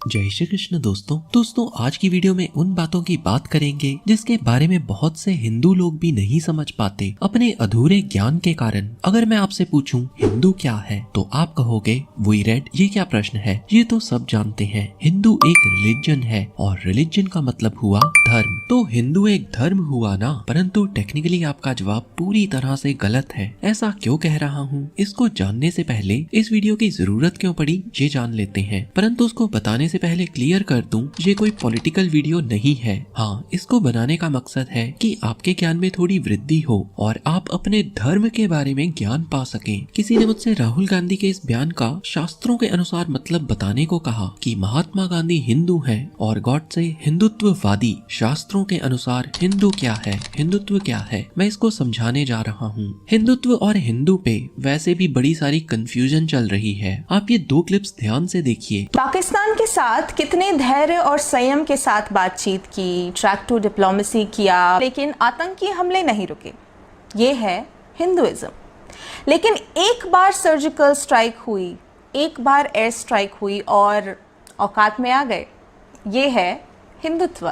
जय श्री कृष्ण दोस्तों आज की वीडियो में उन बातों की बात करेंगे जिसके बारे में बहुत से हिंदू लोग भी नहीं समझ पाते अपने अधूरे ज्ञान के कारण। अगर मैं आपसे पूछूं हिंदू क्या है तो आप कहोगे वी रेड, ये क्या प्रश्न है, ये तो सब जानते हैं। हिंदू एक रिलीजन है और रिलीजन का मतलब हुआ धर्म। तो हिंदू एक धर्म हुआ ना, परंतु टेक्निकली आपका जवाब पूरी तरह से गलत है। ऐसा क्यों कह रहा हूँ, इसको जानने से पहले इस वीडियो की जरूरत क्यों पड़ी ये जान लेते हैं। परंतु उसको बताने से पहले क्लियर कर दूं, ये कोई पॉलिटिकल वीडियो नहीं है। हाँ, इसको बनाने का मकसद है कि आपके ज्ञान में थोड़ी वृद्धि हो और आप अपने धर्म के बारे में ज्ञान पा सकें। किसी ने मुझसे राहुल गांधी के इस बयान का शास्त्रों के अनुसार मतलब बताने को कहा कि महात्मा गांधी हिंदू हैं और गॉड से हिंदुत्ववादी। शास्त्रों के अनुसार हिंदू क्या है, हिंदुत्व क्या है, मैं इसको समझाने जा रहा हूँ। हिंदुत्व और हिंदू पे वैसे भी बड़ी सारी कंफ्यूजन चल रही है। आप ये दो क्लिप्स ध्यान से देखिए। पाकिस्तान के साथ कितने धैर्य और संयम के साथ बातचीत की, ट्रैक टू डिप्लोमेसी किया, लेकिन आतंकी हमले नहीं रुके। ये है हिंदुइज्म। लेकिन एक बार सर्जिकल स्ट्राइक हुई, एक बार एयर स्ट्राइक हुई और औकात में आ गए। ये है हिंदुत्व।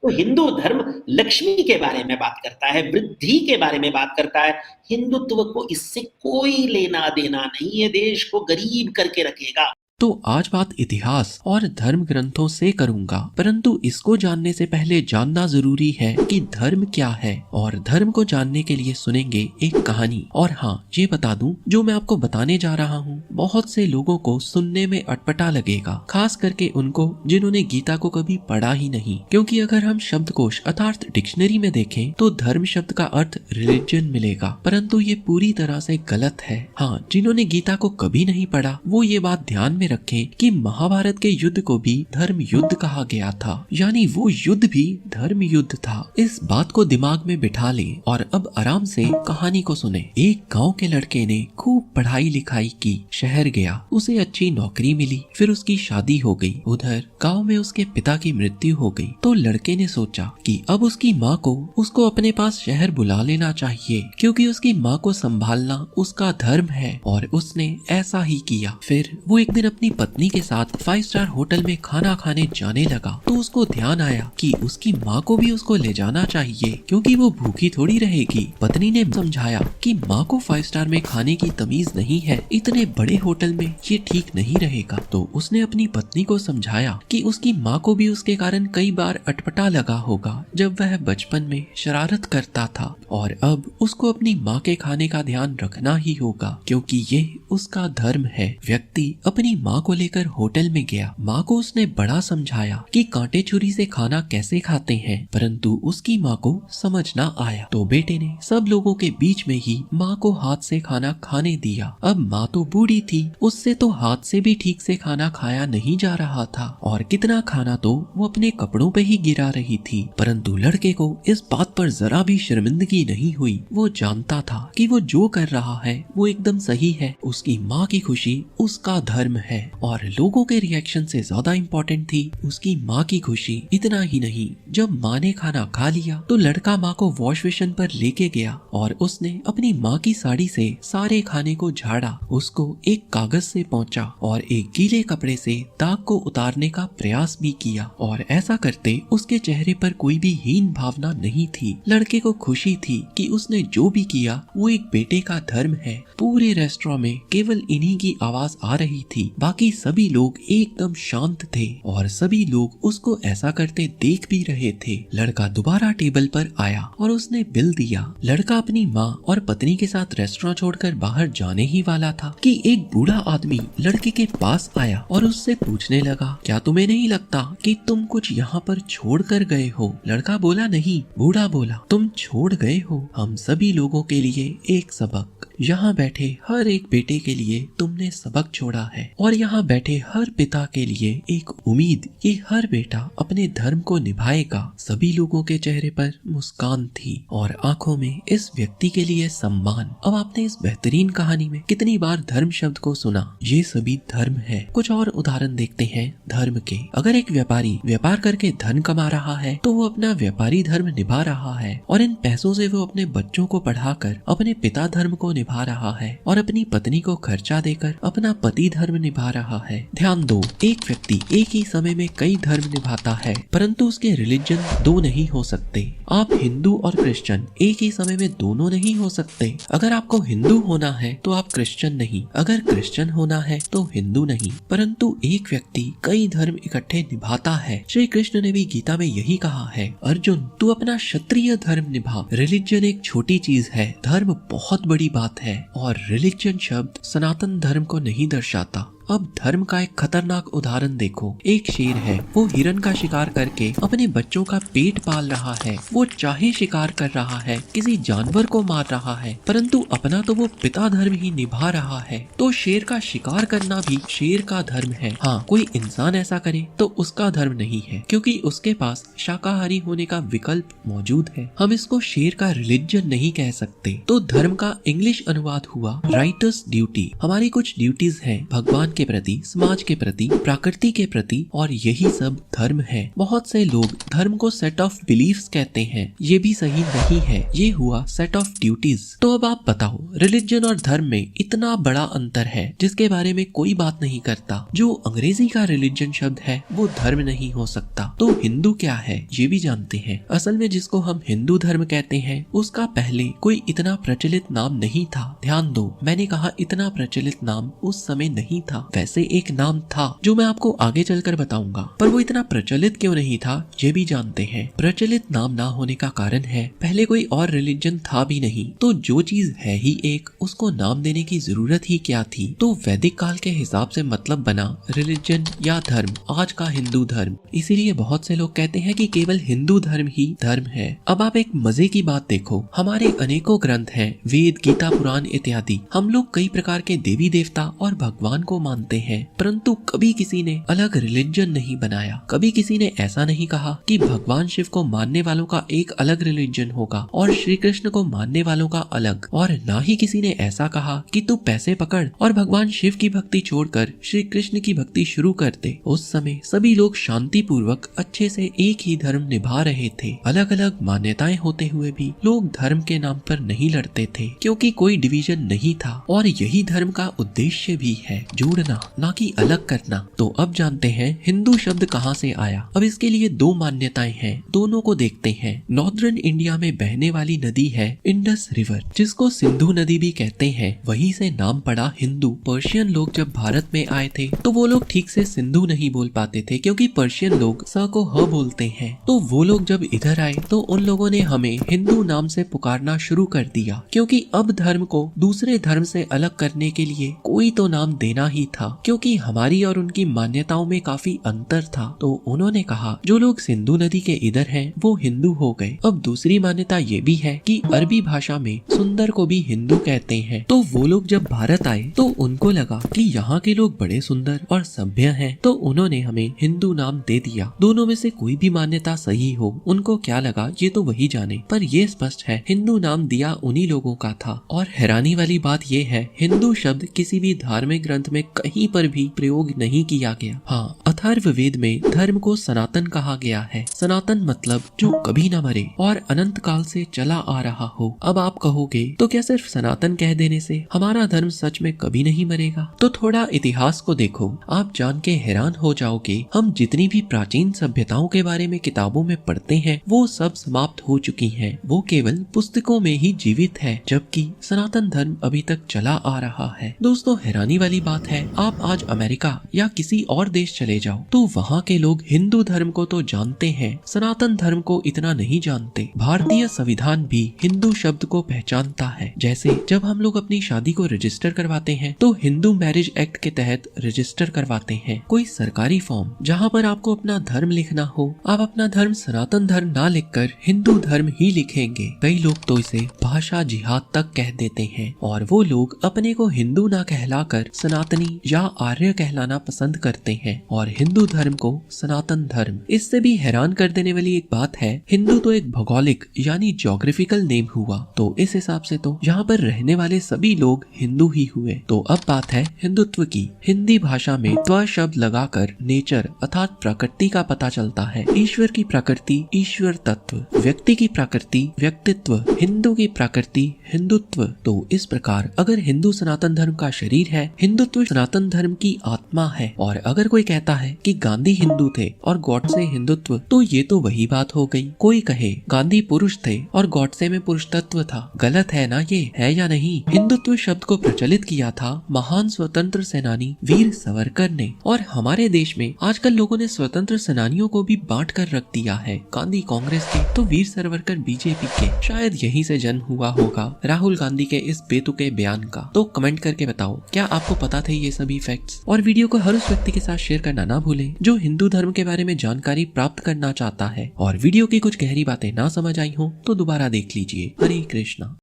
तो हिंदू धर्म लक्ष्मी के बारे में बात करता है, वृद्धि के बारे में बात करता है। हिंदुत्व को इससे कोई लेना देना नहीं है, देश को गरीब करके रखेगा। तो आज बात इतिहास और धर्म ग्रंथों से करूंगा, परंतु इसको जानने से पहले जानना जरूरी है कि धर्म क्या है। और धर्म को जानने के लिए सुनेंगे एक कहानी। और हाँ, ये बता दूं, जो मैं आपको बताने जा रहा हूँ बहुत से लोगों को सुनने में अटपटा लगेगा, खास करके उनको जिन्होंने गीता को कभी पढ़ा ही नहीं। क्योंकि अगर हम शब्दकोश अर्थात डिक्शनरी में देखें तो धर्म शब्द का अर्थ रिलीजन मिलेगा, परंतु ये पूरी तरह से गलत है। हाँ, जिन्होंने गीता को कभी नहीं पढ़ा वो ये बात ध्यान में रखें कि महाभारत के युद्ध को भी धर्म युद्ध कहा गया था, यानी वो युद्ध भी धर्म युद्ध था। इस बात को दिमाग में बिठा लें और अब आराम से कहानी को सुने। एक गांव के लड़के ने खूब पढ़ाई लिखाई की, शहर गया, उसे अच्छी नौकरी मिली, फिर उसकी शादी हो गई। उधर गांव में उसके पिता की मृत्यु हो गई। तो लड़के ने सोचा कि अब उसकी माँ को उसको अपने पास शहर बुला लेना चाहिए, क्योंकि उसकी माँ को संभालना उसका धर्म है। और उसने ऐसा ही किया। फिर वो एक दिन अपनी पत्नी के साथ 5 स्टार होटल में खाना खाने जाने लगा। तो उसको ध्यान आया कि उसकी माँ को भी उसको ले जाना चाहिए, क्योंकि वो भूखी थोड़ी रहेगी। पत्नी ने समझाया कि माँ को 5 स्टार में खाने की तमीज नहीं है, इतने बड़े होटल में ये ठीक नहीं रहेगा। तो उसने अपनी पत्नी को समझाया कि उसकी माँ को भी उसके कारण कई बार अटपटा लगा होगा जब वह बचपन में शरारत करता था, और अब उसको अपनी माँ के खाने का ध्यान रखना ही होगा, क्योंकि ये उसका धर्म है। व्यक्ति अपनी माँ को लेकर होटल में गया। माँ को उसने बड़ा समझाया कि कांटे छुरी से खाना कैसे खाते हैं, परंतु उसकी माँ को समझ ना आया। तो बेटे ने सब लोगों के बीच में ही माँ को हाथ से खाना खाने दिया। अब माँ तो बूढ़ी थी, उससे तो हाथ से भी ठीक से खाना खाया नहीं जा रहा था, और कितना खाना तो वो अपने कपड़ों पे ही गिरा रही थी। परंतु लड़के को इस बात पर जरा भी शर्मिंदगी नहीं हुई। वो जानता था कि वो जो कर रहा है वो एकदम सही है। उसकी माँ की खुशी उसका धर्म है, और लोगों के रिएक्शन से ज्यादा इम्पोर्टेंट थी उसकी माँ की खुशी। इतना ही नहीं, जब माँ ने खाना खा लिया तो लड़का माँ को वॉश बेसिन पर लेके गया और उसने अपनी माँ की साड़ी से सारे खाने को झाड़ा, उसको एक कागज से पोंछा और एक गीले कपड़े से दाग को उतारने का प्रयास भी किया। और ऐसा करते उसके चेहरे पर कोई भी हीन भावना नहीं थी। लड़के को खुशी थी कि उसने जो भी किया वो एक बेटे का धर्म है। पूरे रेस्टोरेंट में केवल इन्हीं की आवाज आ रही थी, बाकी सभी लोग एकदम शांत थे और सभी लोग उसको ऐसा करते देख भी रहे थे। लड़का दोबारा टेबल पर आया और उसने बिल दिया। लड़का अपनी माँ और पत्नी के साथ रेस्टोरेंट छोड़कर बाहर जाने ही वाला था कि एक बूढ़ा आदमी लड़के के पास आया और उससे पूछने लगा, क्या तुम्हें नहीं लगता कि तुम कुछ यहाँ पर छोड़ कर गए हो? लड़का बोला, नहीं। बूढ़ा बोला, तुम छोड़ गए हो हम सभी लोगों के लिए एक सबक। यहाँ बैठे हर एक बेटे के लिए तुमने सबक छोड़ा है, और यहाँ बैठे हर पिता के लिए एक उम्मीद कि हर बेटा अपने धर्म को निभाएगा। सभी लोगों के चेहरे पर मुस्कान थी और आंखों में इस व्यक्ति के लिए सम्मान। अब आपने इस बेहतरीन कहानी में कितनी बार धर्म शब्द को सुना? ये सभी धर्म है। कुछ और उदाहरण देखते हैं धर्म के। अगर एक व्यापारी व्यापार करके धन कमा रहा है तो वो अपना व्यापारी धर्म निभा रहा है, और इन पैसों से वो अपने बच्चों को पढ़ाकर अपने पिता धर्म को निभा रहा है और अपनी पत्नी को खर्चा देकर अपना पति धर्म निभा रहा है। ध्यान दो, एक व्यक्ति एक ही समय में कई धर्म निभाता है, परंतु उसके रिलीजन दो नहीं हो सकते। आप हिंदू और क्रिश्चियन एक ही समय में दोनों नहीं हो सकते। अगर आपको हिंदू होना है तो आप क्रिश्चियन नहीं, अगर क्रिश्चियन होना है तो हिंदू नहीं। परंतु एक व्यक्ति कई धर्म इकट्ठे निभाता है। श्री कृष्ण ने भी गीता में यही कहा है, अर्जुन तू अपना क्षत्रिय धर्म निभा। रिलीजन एक छोटी चीज है, धर्म बहुत बड़ी बात है। और रिलीजन शब्द सनातन धर्म को नहीं दर्शाता। अब धर्म का एक खतरनाक उदाहरण देखो। एक शेर है, वो हिरन का शिकार करके अपने बच्चों का पेट पाल रहा है। वो चाहे शिकार कर रहा है, किसी जानवर को मार रहा है, परंतु अपना तो वो पिता धर्म ही निभा रहा है। तो शेर का शिकार करना भी शेर का धर्म है। हाँ, कोई इंसान ऐसा करे तो उसका धर्म नहीं है, क्योंकि उसके पास शाकाहारी होने का विकल्प मौजूद है। हम इसको शेर का रिलीजन नहीं कह सकते। तो धर्म का इंग्लिश अनुवाद हुआ राइटर्स ड्यूटी। हमारी कुछ ड्यूटीज हैं, भगवान के प्रति, समाज के प्रति, प्रकृति के प्रति, और यही सब धर्म है। बहुत से लोग धर्म को सेट ऑफ बिलीफ्स कहते हैं, ये भी सही नहीं है, ये हुआ सेट ऑफ ड्यूटीज। तो अब आप बताओ, रिलीजन और धर्म में इतना बड़ा अंतर है जिसके बारे में कोई बात नहीं करता। जो अंग्रेजी का रिलीजन शब्द है वो धर्म नहीं हो सकता। तो हिंदू क्या है ये भी जानते हैं। असल में जिसको हम हिंदू धर्म कहते हैं उसका पहले कोई इतना प्रचलित नाम नहीं था। ध्यान दो, मैंने कहा इतना प्रचलित नाम उस समय नहीं था। वैसे एक नाम था जो मैं आपको आगे चलकर बताऊंगा, पर वो इतना प्रचलित क्यों नहीं था ये भी जानते हैं। प्रचलित नाम ना होने का कारण है पहले कोई और रिलीजन था भी नहीं, तो जो चीज है ही एक, उसको नाम देने की जरूरत ही क्या थी। तो वैदिक काल के हिसाब से मतलब बना रिलीजन या धर्म, आज का हिंदू धर्म। इसीलिए बहुत से लोग कहते हैं कि केवल हिंदू धर्म ही धर्म है। अब आप एक मजे की बात देखो, हमारे अनेकों ग्रंथ हैं, वेद, गीता, पुराण इत्यादि। हम लोग कई प्रकार के देवी देवता और भगवान को मानते हैं, परंतु कभी किसी ने अलग रिलीजन नहीं बनाया। कभी किसी ने ऐसा नहीं कहा कि भगवान शिव को मानने वालों का एक अलग रिलीजन होगा और श्री कृष्ण को मानने वालों का अलग। और ना ही किसी ने ऐसा कहा कि तू पैसे पकड़ और भगवान शिव की भक्ति छोड़कर श्री कृष्ण की भक्ति शुरू कर दे। उस समय सभी लोग शांति पूर्वक अच्छे से एक ही धर्म निभा रहे थे। अलग अलग मान्यताएं होते हुए भी लोग धर्म के नाम पर नहीं लड़ते थे, क्योंकि कोई डिवीजन नहीं था। और यही धर्म का उद्देश्य भी है, जोड़ना ना कि अलग करना। तो अब जानते हैं हिंदू शब्द कहाँ से आया। अब इसके लिए दो मान्यताएं हैं, दोनों को देखते हैं। नॉर्दर्न इंडिया में बहने वाली नदी है इंडस रिवर, जिसको सिंधु नदी भी कहते हैं। वहीं से नाम पड़ा हिंदू। पर्शियन लोग जब भारत में आए थे तो वो लोग ठीक से सिंधु नहीं बोल पाते थे, क्योंकि पर्शियन लोग स को ह बोलते हैं। तो वो लोग जब इधर आए तो उन लोगों ने हमें हिंदू नाम से पुकारना शुरू कर दिया, क्योंकि अब धर्म को दूसरे धर्म से अलग करने के लिए कोई तो नाम देना ही था। क्योंकि हमारी और उनकी मान्यताओं में काफी अंतर था, तो उन्होंने कहा जो लोग सिंधु नदी के इधर हैं वो हिंदू हो गए। अब दूसरी मान्यता ये भी है कि अरबी भाषा में सुंदर को भी हिंदू कहते हैं। तो वो लोग जब भारत आए तो उनको लगा कि यहाँ के लोग बड़े सुंदर और सभ्य हैं, तो उन्होंने हमें हिंदू नाम दे दिया। दोनों में से कोई भी मान्यता सही हो, उनको क्या लगा ये तो वही जाने, पर ये स्पष्ट है हिंदू नाम दिया उन्हीं लोगों का था। और हैरानी वाली बात ये है, हिंदू शब्द किसी भी धार्मिक ग्रंथ में कहीं पर भी प्रयोग नहीं किया गया। हाँ, अथर्ववेद में धर्म को सनातन कहा गया है। सनातन मतलब जो कभी न मरे और अनंत काल से चला आ रहा हो। अब आप कहोगे तो क्या सिर्फ सनातन कह देने से हमारा धर्म सच में कभी नहीं मरेगा? तो थोड़ा इतिहास को देखो, आप जान के हैरान हो जाओगे। हम जितनी भी प्राचीन सभ्यताओं के बारे में किताबों में पढ़ते हैं वो सब समाप्त हो चुकी हैं। वो केवल पुस्तकों में ही जीवित है, जबकि सनातन धर्म अभी तक चला आ रहा है। दोस्तों, हैरानी वाली बात है, आप आज अमेरिका या किसी और देश चले जाओ तो वहाँ के लोग हिंदू धर्म को तो जानते हैं, सनातन धर्म को इतना नहीं जानते। भारतीय संविधान भी हिंदू शब्द को पहचानता है। जैसे जब हम लोग अपनी शादी को रजिस्टर करवाते हैं तो हिंदू मैरिज एक्ट के तहत रजिस्टर करवाते हैं। कोई सरकारी फॉर्म जहाँ पर आपको अपना धर्म लिखना हो, आप अपना धर्म सनातन धर्म ना लिखकर हिंदू धर्म ही लिखेंगे। कई लोग तो इसे भाषा जिहाद तक कह देते हैं, और वो लोग अपने को हिंदू ना कहलाकर सनातनी या आर्य कहलाना पसंद करते हैं और हिंदू धर्म को सनातन धर्म। इससे भी हैरान कर देने वाली एक बात है, हिंदू तो एक भौगोलिक यानी ज्योग्राफिकल नेम हुआ, तो इस हिसाब से तो यहाँ पर रहने वाले सभी लोग हिंदू ही हुए। तो अब बात है हिंदुत्व की। हिंदी भाषा में त्व शब्द लगाकर नेचर अर्थात प्रकृति का पता चलता है। ईश्वर की प्रकृति ईश्वर तत्व, व्यक्ति की प्रकृति व्यक्तित्व, हिंदू की प्रकृति हिंदुत्व। तो इस प्रकार अगर हिंदू सनातन धर्म का शरीर है, हिंदुत्व सनातन धर्म की आत्मा है। और अगर कोई कहता है कि गांधी हिंदू थे और गॉडसे हिंदुत्व, तो ये तो वही बात हो गई। कोई कहे गांधी पुरुष थे और गॉडसे में पुरुष तत्व था, गलत है ना, ये है या नहीं? हिंदुत्व शब्द को प्रचलित किया था महान स्वतंत्र सेनानी वीर सावरकर ने। और हमारे देश में आजकल लोगों ने स्वतंत्र सेनानियों को भी बांट कर रख दिया है, गांधी कांग्रेस के तो वीर सावरकर बीजेपी के। शायद यहीं से जन्म हुआ होगा राहुल गांधी के इस बेतुके बयान का। तो कमेंट करके बताओ, क्या आपको पता थे ये सभी फैक्ट्स? और वीडियो को हर उस व्यक्ति के साथ शेयर करना ना भूलें जो हिंदू धर्म के बारे में जानकारी प्राप्त करना चाहता है। और वीडियो की कुछ गहरी बातें ना समझ आई हो तो दोबारा देख लीजिए। हरे कृष्णा।